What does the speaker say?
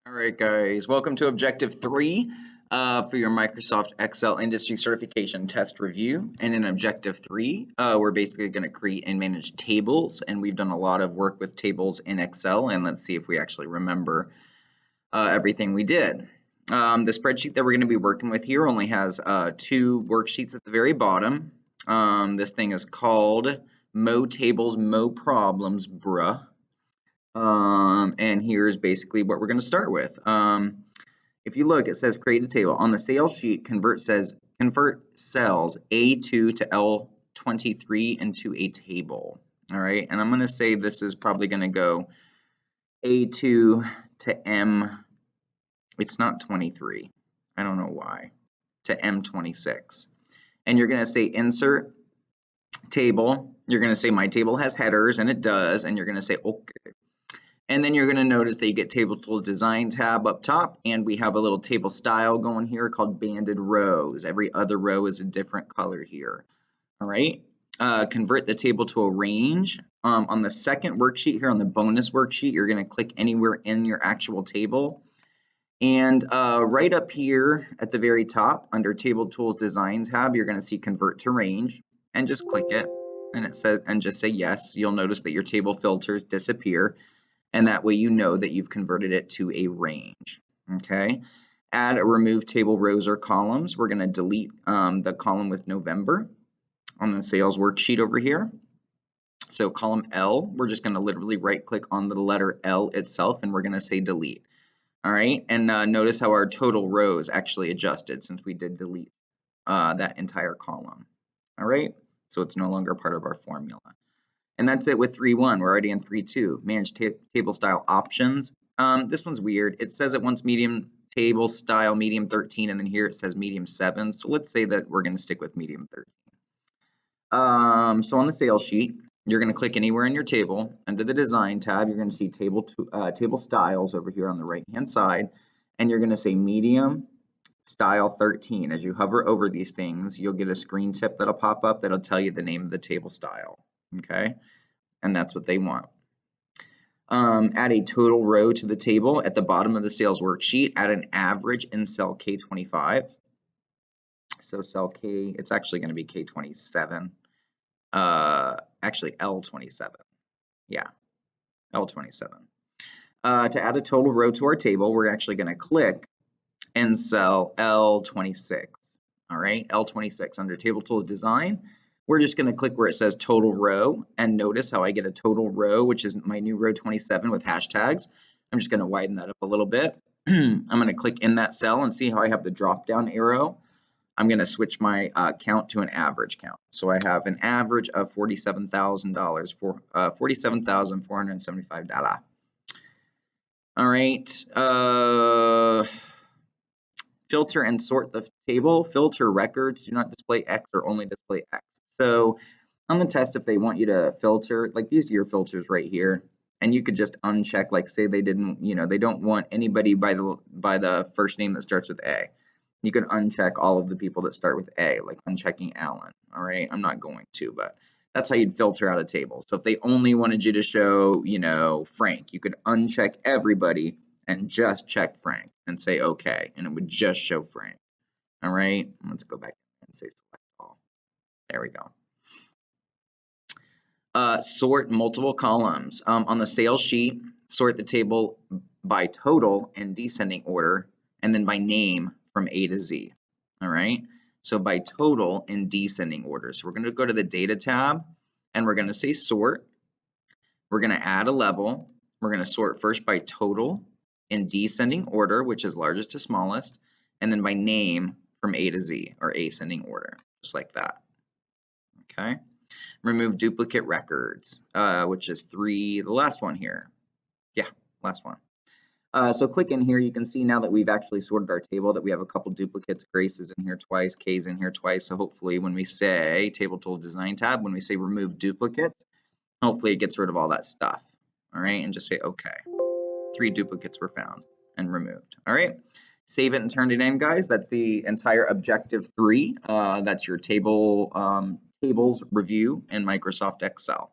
All right, guys, welcome to Objective 3 for your Microsoft Excel Industry Certification Test Review. And in Objective 3, we're basically going to create and manage tables, and we've done a lot of work with tables in Excel, and let's see if we actually remember everything we did. The spreadsheet that we're going to be working with here only has two worksheets at the very bottom. This thing is called Mo Tables, Mo Problems, bruh. And here's basically what we're going to start with. If you look, it says create a table. On the sales sheet, convert cells A2 to L23 into a table. All right, and I'm going to say this is probably going to go A2 to M. It's not 23. I don't know why. To M26. And you're going to say insert table. You're going to say my table has headers, and it does. And you're going to say okay. And then you're going to notice that you get Table Tools Design tab up top, and we have a little table style going here called banded rows. Every other row is a different color here. All right. Convert the table to a range. On the second worksheet here, on the bonus worksheet, you're going to click anywhere in your actual table. And right up here at the very top, under Table Tools Design tab, you're going to see Convert to Range, and just click it, and it says, and just say yes. You'll notice that your table filters disappear. And that way you know that you've converted it to a range, okay? Add or remove table rows or columns. We're going to delete the column with November on the sales worksheet over here. So column L, we're just going to literally right-click on the letter L itself, and we're going to say delete. All right, and notice how our total rows actually adjusted since we did delete that entire column. All right, so it's no longer part of our formula. And that's it with 3.1. We're already in 3.2. Manage table style options. This one's weird. It says it wants medium table style, medium 13, and then here it says medium 7. So let's say that we're going to stick with medium 13. So on the sales sheet, you're going to click anywhere in your table. Under the design tab, you're going to see table styles over here on the right-hand side, and you're going to say medium style 13. As you hover over these things, you'll get a screen tip that'll pop up that'll tell you the name of the table style. Okay, and that's what they want. Add a total row to the table at the bottom of the sales worksheet. Add an average in cell K25. So cell K, it's actually going to be K27. Actually L27. Yeah, L27. To add a total row to our table, we're actually going to click in cell L26. All right, L26 under Table Tools Design. We're just going to click where it says total row, and notice how I get a total row, which is my new row 27 with hashtags. I'm just going to widen that up a little bit. I'm going to click in that cell and see how I have the drop down arrow. I'm going to switch my count to an average count. So I have an average of $47,000 for $47,475. All right. Filter and sort the table. Filter records. Do not display X or only display X. So on the test, if they want you to filter, like these are your filters right here, and you could just uncheck, like say they didn't, they don't want anybody by the first name that starts with A. You can uncheck all of the people that start with A, like unchecking Alan. All right, I'm not going to, but that's how you'd filter out a table. So if they only wanted you to show, Frank, you could uncheck everybody and just check Frank and say okay, and it would just show Frank. All right, let's go back and say select all. There we go. Sort multiple columns. On the sales sheet, sort the table by total in descending order, and then by name from A to Z. All right, so by total in descending order. So we're going to go to the data tab, and we're going to say sort. We're going to add a level. We're going to sort first by total in descending order, which is largest to smallest, and then by name from A to Z, or ascending order, just like that. Okay. Remove duplicate records, which is 3, the last one here. Yeah, last one. So click in here. You can see now that we've actually sorted our table that we have a couple duplicates. Grace is in here twice, K is in here twice. So hopefully when we say Table Tools Design tab, when we say remove duplicates, hopefully it gets rid of all that stuff. All right, and just say okay. 3 duplicates were found and removed. All right, save it and turn it in, guys. That's the entire Objective 3. That's your tables review in Microsoft Excel.